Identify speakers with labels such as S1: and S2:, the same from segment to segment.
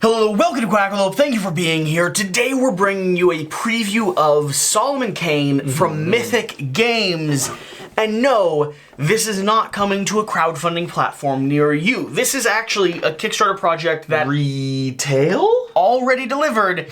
S1: Hello, welcome to Quackalope. Thank you for being here. Today we're bringing you a preview of Solomon Kane from Mythic Games. And no, this is not coming to a crowdfunding platform near you. This is actually a Kickstarter project that
S2: retail
S1: already delivered.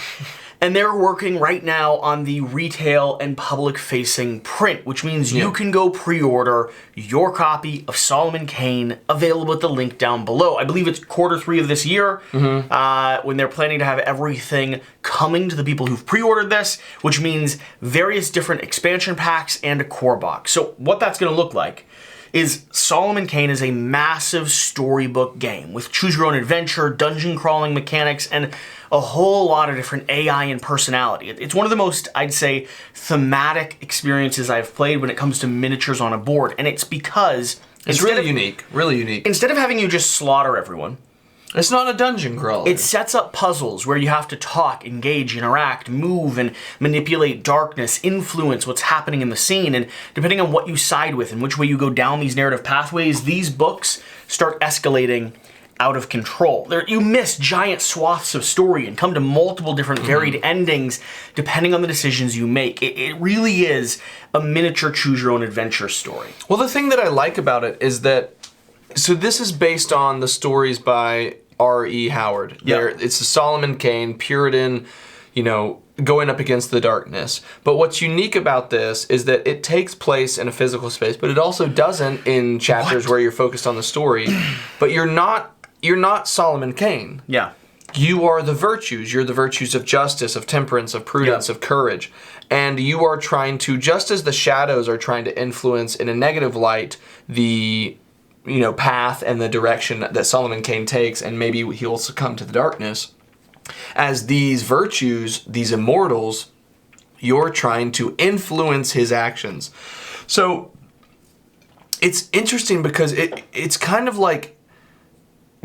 S1: And they're working right now on the retail and public-facing print, which means you can go pre-order your copy of Solomon Kane, available at the link down below. I believe it's Q3 of this year, when they're planning to have everything coming to the people who've pre-ordered this, which means various different expansion packs and a core box. So what that's going to look like is Solomon Kane is a massive storybook game with choose-your-own-adventure, dungeon-crawling mechanics, and a whole lot of different AI and personality. It's one of the most, I'd say, thematic experiences I've played when it comes to miniatures on a board, and it's because
S2: it's really unique.
S1: Instead of having you just slaughter everyone,
S2: it's not a dungeon crawler.
S1: It sets up puzzles where you have to talk, engage, interact, move, and manipulate darkness, influence what's happening in the scene, and depending on what you side with and which way you go down these narrative pathways, these books start escalating out of control. You miss giant swaths of story and come to multiple different varied endings depending on the decisions you make. It really is a miniature choose-your-own-adventure story.
S2: Well, the thing that I like about it is that, so this is based on the stories by R.E. Howard. It's a Solomon Kane, Puritan, going up against the darkness. But what's unique about this is that it takes place in a physical space, but it also doesn't in chapters where you're focused on the story. But you're not Solomon Kane.
S1: Yeah.
S2: You are the virtues. You're the virtues of justice, of temperance, of prudence, of courage. And you are trying to, just as the shadows are trying to influence in a negative light the path and the direction that Solomon Kane takes, and maybe he'll succumb to the darkness. As these virtues, these immortals, you're trying to influence his actions. So it's interesting because it's kind of like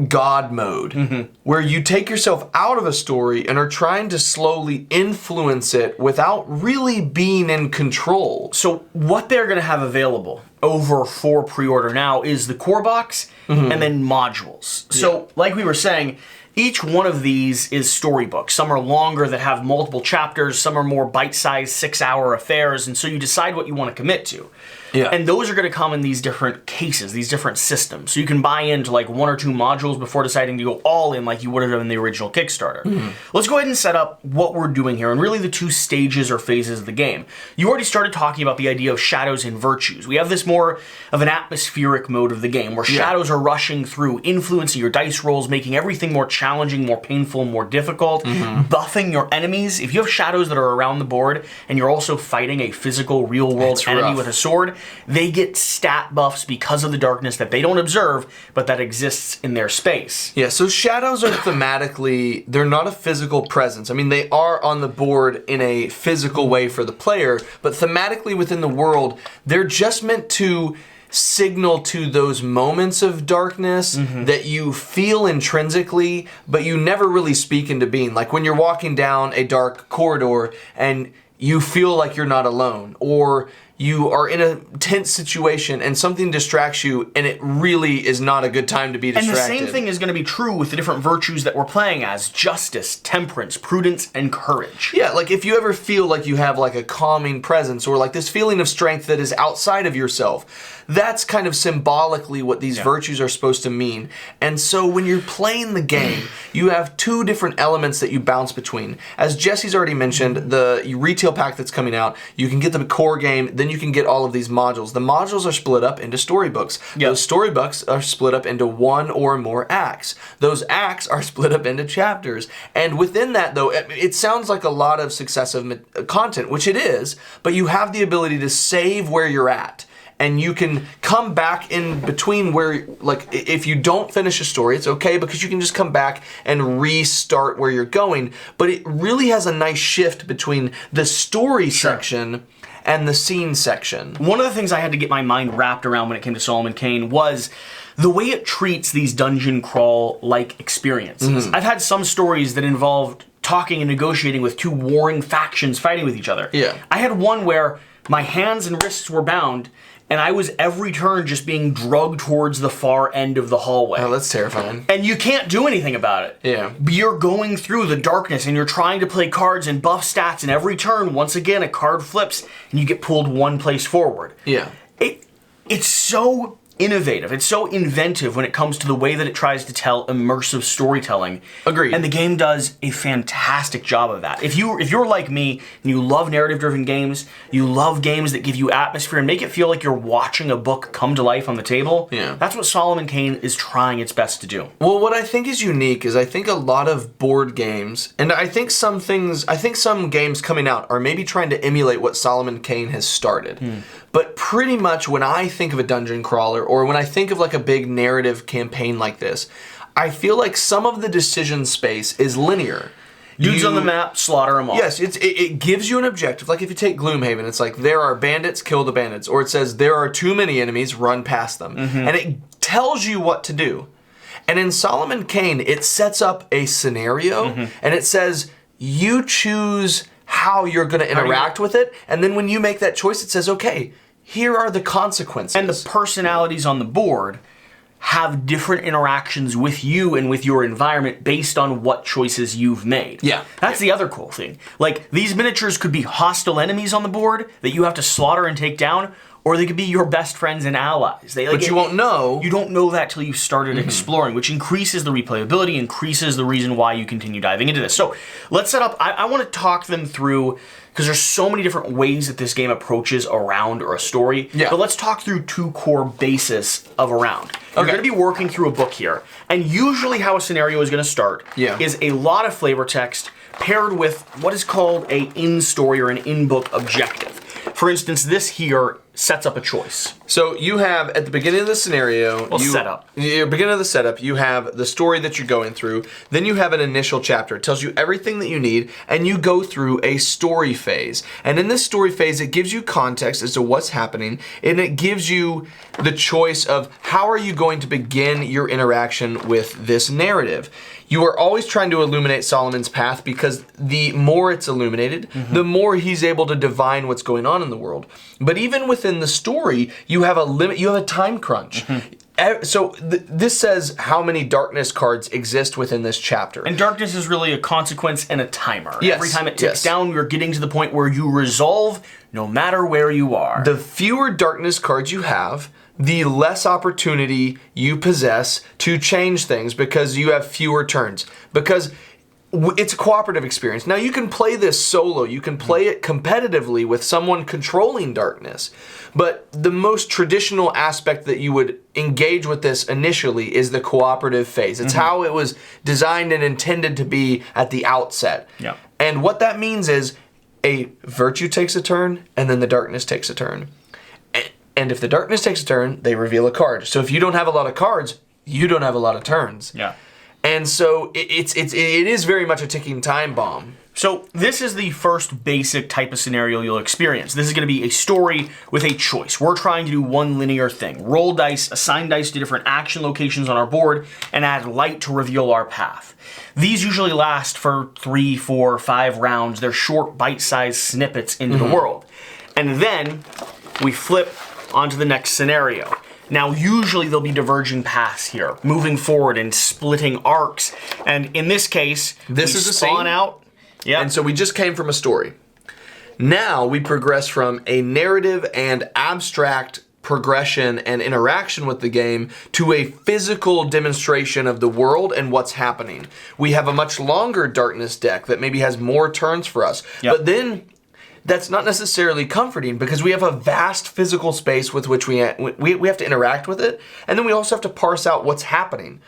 S2: God mode, where you take yourself out of a story and are trying to slowly influence it without really being in control.
S1: So what they're going to have available over for pre-order now is the core box and then modules. So like we were saying, each one of these is storybooks. Some are longer that have multiple chapters, some are more bite-sized 6-hour affairs, and so you decide what you want to commit to. Yeah. And those are going to come in these different cases, these different systems. So you can buy into like 1 or 2 modules before deciding to go all in like you would have done in the original Kickstarter. Let's go ahead and set up what we're doing here and really the 2 stages or phases of the game. You already started talking about the idea of shadows and virtues. We have this more of an atmospheric mode of the game where shadows are rushing through, influencing your dice rolls, making everything more challenging, more painful, more difficult, buffing your enemies. If you have shadows that are around the board and you're also fighting a physical, real-world enemy with a sword, they get stat buffs because of the darkness that they don't observe, but that exists in their space.
S2: Yeah, so shadows are thematically, they're not a physical presence. I mean, they are on the board in a physical way for the player, but thematically within the world, they're just meant to signal to those moments of darkness that you feel intrinsically, but you never really speak into being. Like when you're walking down a dark corridor and you feel like you're not alone, or you are in a tense situation and something distracts you and it really is not a good time to be distracted.
S1: And the same thing is going to be true with the different virtues that we're playing as: justice, temperance, prudence, and courage.
S2: Yeah, like if you ever feel like you have like a calming presence or like this feeling of strength that is outside of yourself, that's kind of symbolically what these virtues are supposed to mean. And so when you're playing the game, you have 2 different elements that you bounce between. As Jesse's already mentioned, the retail pack that's coming out, you can get the core game, then you can get all of these modules. The modules are split up into storybooks. Those storybooks are split up into 1 or more acts. Those acts are split up into chapters. And within that, though, it sounds like a lot of successive content, which it is, but you have the ability to save where you're at. And you can come back in between where, like, if you don't finish a story, it's okay because you can just come back and restart where you're going. But it really has a nice shift between the story section and the scene section.
S1: One of the things I had to get my mind wrapped around when it came to Solomon Kane was the way it treats these dungeon crawl-like experiences. I've had some stories that involved talking and negotiating with 2 warring factions fighting with each other.
S2: Yeah.
S1: I had one where my hands and wrists were bound, and I was every turn just being drugged towards the far end of the hallway.
S2: Oh, that's terrifying.
S1: And you can't do anything about it.
S2: Yeah.
S1: You're going through the darkness and you're trying to play cards and buff stats, and every turn, once again, a card flips and you get pulled one place forward.
S2: Yeah.
S1: It's so innovative. It's so inventive when it comes to the way that it tries to tell immersive storytelling.
S2: Agreed.
S1: And the game does a fantastic job of that. If you're like me and you love narrative-driven games, you love games that give you atmosphere and make it feel like you're watching a book come to life on the table, that's what Solomon Kane is trying its best to do.
S2: Well, what I think is unique is I think a lot of board games, and I think some games coming out are maybe trying to emulate what Solomon Kane has started. But pretty much when I think of a dungeon crawler, or when I think of like a big narrative campaign like this, I feel like some of the decision space is linear.
S1: Dudes on the map, slaughter them all.
S2: Yes, it gives you an objective. Like if you take Gloomhaven, it's like there are bandits, kill the bandits. Or it says there are too many enemies, run past them. And it tells you what to do. And in Solomon Kane, it sets up a scenario and it says you choose how you're going to interact with it. And then when you make that choice, it says, okay, here are the consequences.
S1: And the personalities on the board have different interactions with you and with your environment based on what choices you've made.
S2: Yeah.
S1: That's the other cool thing. Like, these miniatures could be hostile enemies on the board that you have to slaughter and take down, or they could be your best friends and allies.
S2: But you won't know.
S1: You don't know that till you've started exploring, which increases the replayability, increases the reason why you continue diving into this. So let's set up, I want to talk them through, because there's so many different ways that this game approaches a round or a story.
S2: Yeah.
S1: But let's talk through two core bases of a round. You're going to be working through a book here. And usually how a scenario is going to start is a lot of flavor text paired with what is called a in-story or an in-book objective. For instance, this here sets up a choice.
S2: So you have, at the beginning of the scenario,
S1: setup.
S2: Beginning of the setup, you have the story that you're going through. Then you have an initial chapter. It tells you everything that you need, and you go through a story phase. And in this story phase, it gives you context as to what's happening, and it gives you the choice of how are you going to begin your interaction with this narrative. You are always trying to illuminate Solomon's path, because the more it's illuminated, the more he's able to divine what's going on in the world. But even within the story, you have a limit, you have a time crunch. So this says how many darkness cards exist within this chapter.
S1: And darkness is really a consequence and a timer.
S2: Yes,
S1: Every time it ticks down, you're getting to the point where you resolve no matter where you are.
S2: The fewer darkness cards you have, the less opportunity you possess to change things, because you have fewer turns. Because it's a cooperative experience. Now you can play this solo, you can play it competitively with someone controlling darkness, but the most traditional aspect that you would engage with this initially is the cooperative phase. It's how it was designed and intended to be at the outset.
S1: Yeah.
S2: And what that means is a virtue takes a turn, and then the darkness takes a turn. And if the darkness takes a turn, they reveal a card. So if you don't have a lot of cards, you don't have a lot of turns.
S1: Yeah.
S2: And so it is very much a ticking time bomb.
S1: So this is the first basic type of scenario you'll experience. This is going to be a story with a choice. We're trying to do one linear thing. Roll dice, assign dice to different action locations on our board, and add light to reveal our path. These usually last for 3, 4, 5 rounds. They're short, bite-sized snippets into the world. And then we flip onto the next scenario. Now, usually there'll be diverging paths here, moving forward and splitting arcs. And in this case,
S2: this is a spawn
S1: out. Yeah.
S2: And so we just came from a story. Now we progress from a narrative and abstract progression and interaction with the game to a physical demonstration of the world and what's happening. We have a much longer darkness deck that maybe has more turns for us.
S1: Yep.
S2: But then that's not necessarily comforting, because we have a vast physical space with which we have to interact with it, and then we also have to parse out what's happening.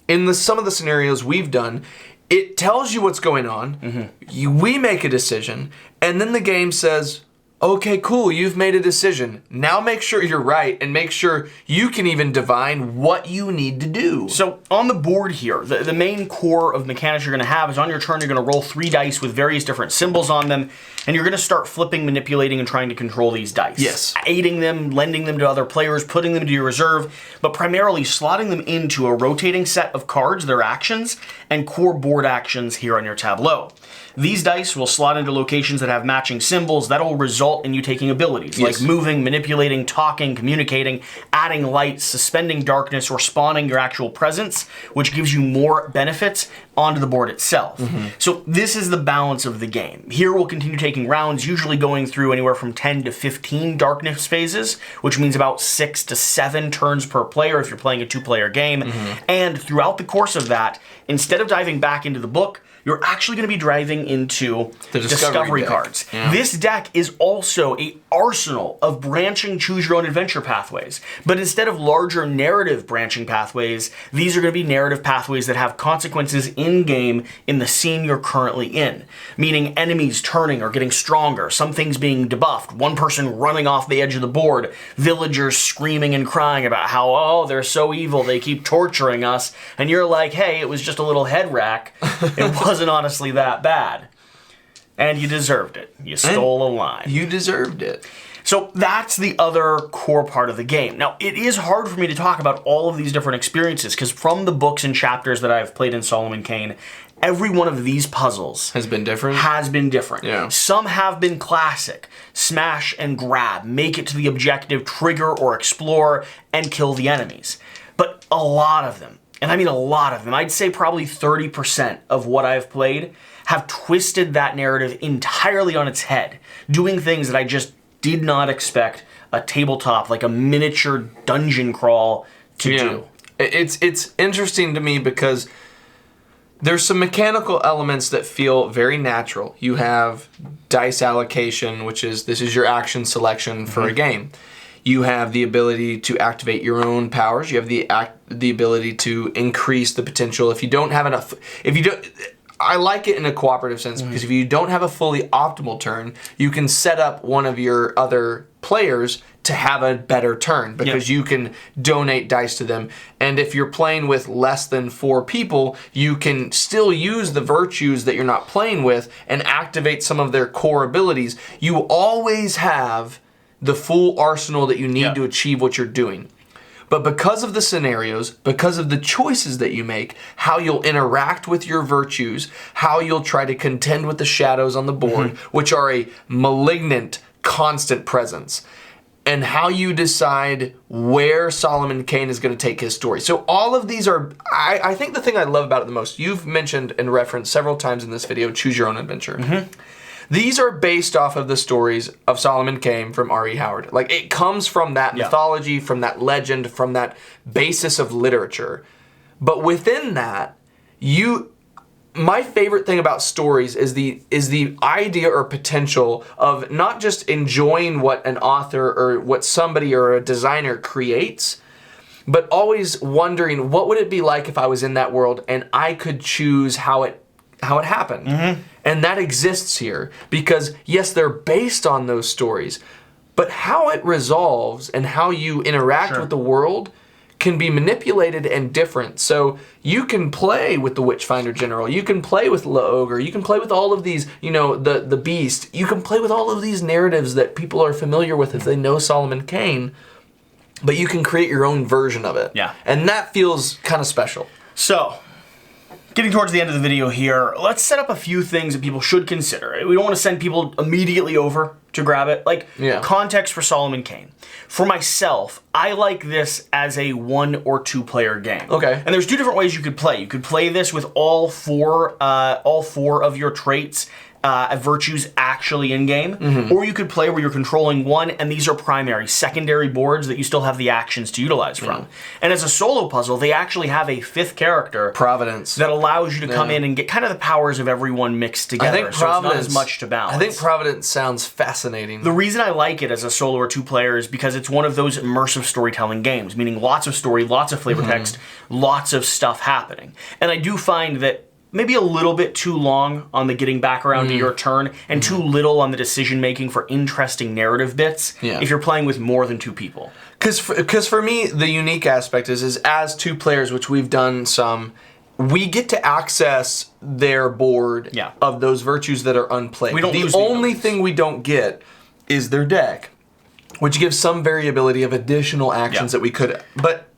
S2: In some of the scenarios we've done, it tells you what's going on, we make a decision, and then the game says, okay, cool, you've made a decision. Now make sure you're right, and make sure you can even divine what you need to do.
S1: So on the board here, the main core of mechanics you're going to have is on your turn, you're going to roll 3 dice with various different symbols on them, and you're going to start flipping, manipulating, and trying to control these dice.
S2: Yes.
S1: Aiding them, lending them to other players, putting them to your reserve, but primarily slotting them into a rotating set of cards, their actions, and core board actions here on your tableau. These dice will slot into locations that have matching symbols that'll resolve result in you taking abilities like moving, manipulating, talking, communicating, adding light, suspending darkness, or spawning your actual presence, which gives you more benefits onto the board itself. So this is the balance of the game. Here we'll continue taking rounds, usually going through anywhere from 10 to 15 darkness phases, which means about 6 to 7 turns per player if you're playing a 2-player game. And throughout the course of that, instead of diving back into the book, you're actually going to be driving into the discovery cards. This deck is also a arsenal of branching choose-your-own-adventure pathways. But instead of larger narrative branching pathways, these are going to be narrative pathways that have consequences in-game in the scene you're currently in. Meaning enemies turning or getting stronger, some things being debuffed, one person running off the edge of the board, villagers screaming and crying about how, oh, they're so evil, they keep torturing us. And you're like, hey, it was just a little head rack. It wasn't honestly that bad. And you deserved it. You stole a line.
S2: You deserved it.
S1: So that's the other core part of the game. Now, it is hard for me to talk about all of these different experiences because from the books and chapters that I've played in Solomon Kane, every one of these puzzles
S2: has been different.
S1: Yeah. Some have been classic. Smash and grab, make it to the objective, trigger or explore, and kill the enemies. But a lot of them, and I mean a lot of them, I'd say probably 30% of what I've played have twisted that narrative entirely on its head, doing things that I just did not expect a tabletop, like a miniature dungeon crawl, to do.
S2: It's interesting to me because there's some mechanical elements that feel very natural. You have dice allocation, which is this is your action selection for a game. You have the ability to activate your own powers. You have the ability to increase the potential. If you don't have enough, I like it in a cooperative sense because if you don't have a fully optimal turn, you can set up one of your other players to have a better turn because you can donate dice to them. And if you're playing with less than 4 people, you can still use the virtues that you're not playing with and activate some of their core abilities. You always have the full arsenal that you need to achieve what you're doing. But because of the scenarios, because of the choices that you make, how you'll interact with your virtues, how you'll try to contend with the shadows on the board, which are a malignant, constant presence, and how you decide where Solomon Kane is going to take his story. So all of these are, I think the thing I love about it the most, you've mentioned and referenced several times in this video, choose your own adventure. These are based off of the stories of Solomon Kane from R.E. Howard. Like, it comes from that mythology, from that legend, from that basis of literature. But within that, my favorite thing about stories is the idea or potential of not just enjoying what an author or what somebody or a designer creates, but always wondering what would it be like if I was in that world and I could choose how it happened. And that exists here because, yes, they're based on those stories, but how it resolves and how you interact with the world can be manipulated and different. So you can play with the Witchfinder General, you can play with La Ogre, you can play with all of these, the Beast, you can play with all of these narratives that people are familiar with if they know Solomon Kane, but you can create your own version of it. And that feels kind of special.
S1: So, getting towards the end of the video here, let's set up a few things that people should consider. We don't want to send people immediately over to grab it. Context for Solomon Kane. For myself, I like this as a 1 or 2 player game. And there's 2 different ways you could play. You could play this with all four of your traits, virtues actually in game, or you could play where you're controlling one and these are primary, secondary boards that you still have the actions to utilize from. And as a solo puzzle, they actually have a 5th character,
S2: Providence,
S1: that allows you to come in and get kind of the powers of everyone mixed together.
S2: I think Providence,
S1: so it's not as much to balance.
S2: I think Providence sounds fascinating.
S1: The reason I like it as a solo or 2 player is because it's one of those immersive storytelling games, meaning lots of story, lots of flavor text, lots of stuff happening. And I do find that maybe a little bit too long on the getting back around to your turn and too little on the decision making for interesting narrative bits if you're playing with more than 2 people.
S2: Because for me, the unique aspect is as 2 players, which we've done some, we get to access their board of those virtues that are unplayed. The only thing we don't get is their deck, which gives some variability of additional actions that we could. But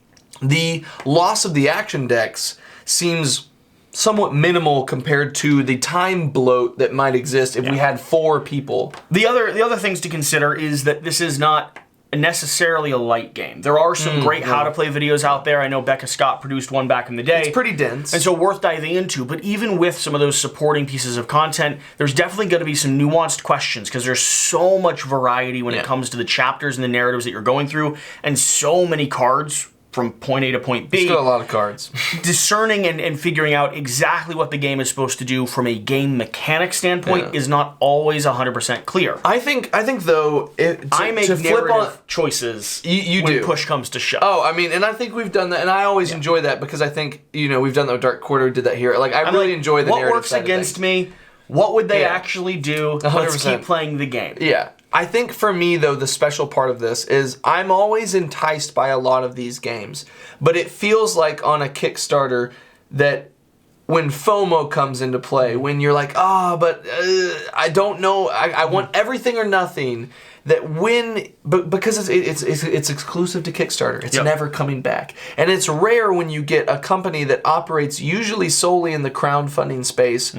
S2: the loss of the action decks seems somewhat minimal compared to the time bloat that might exist if we had 4 people.
S1: The other things to consider is that this is not necessarily a light game. There are some great how to play videos out there. I know Becca Scott produced one back in the day.
S2: It's pretty dense.
S1: And so worth diving into. But even with some of those supporting pieces of content, there's definitely going to be some nuanced questions because there's so much variety when it comes to the chapters and the narratives that you're going through, and so many cards from point A to point B.
S2: It's got a lot of cards.
S1: Discerning and figuring out exactly what the game is supposed to do from a game mechanic standpoint is not always 100% clear.
S2: I think though,
S1: I make narrative choices
S2: you
S1: when
S2: do.
S1: push comes to shove.
S2: Oh, I mean, and I think we've done that, and I always enjoy that because I think, we've done that with Dark Quarter, did that here. Like, I really enjoy the narrative
S1: What works
S2: side
S1: against me? What would they actually do?
S2: 100%.
S1: Let's keep playing the game.
S2: Yeah. I think for me, though, the special part of this is I'm always enticed by a lot of these games. But it feels like on a Kickstarter that when FOMO comes into play, when you're like, but I don't know, I want everything or nothing, because it's exclusive to Kickstarter. It's never coming back. And it's rare when you get a company that operates usually solely in the crowdfunding space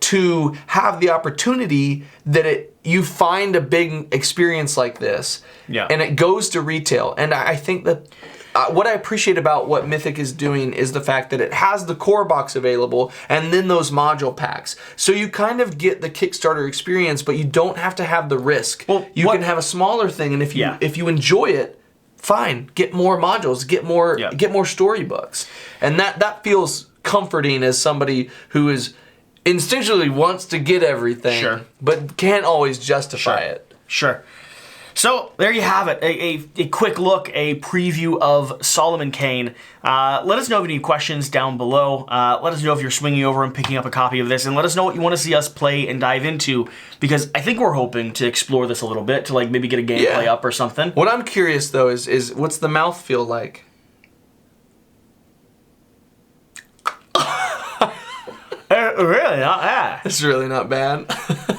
S2: to have the opportunity that you find a big experience like this, and it goes to retail. And I think that what I appreciate about what Mythic is doing is the fact that it has the core box available and then those module packs. So you kind of get the Kickstarter experience, but you don't have to have the risk.
S1: Well,
S2: you can have a smaller thing, and if you enjoy it, fine, get more modules, get more storybooks, and that feels comforting as somebody who is instinctually wants to get everything, but can't always justify it.
S1: Sure. So there you have it, a quick look, a preview of Solomon Kane. Let us know if you have any questions down below. Let us know if you're swinging over and picking up a copy of this, and let us know what you want to see us play and dive into, because I think we're hoping to explore this a little bit, to like maybe get a gameplay up or something.
S2: What I'm curious though is what's the mouth feel like?
S1: Really not bad.
S2: It's really not bad.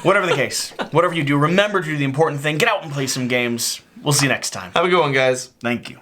S1: Whatever the case, whatever you do, remember to do the important thing. Get out and play some games. We'll see you next time.
S2: Have a good one, guys.
S1: Thank you.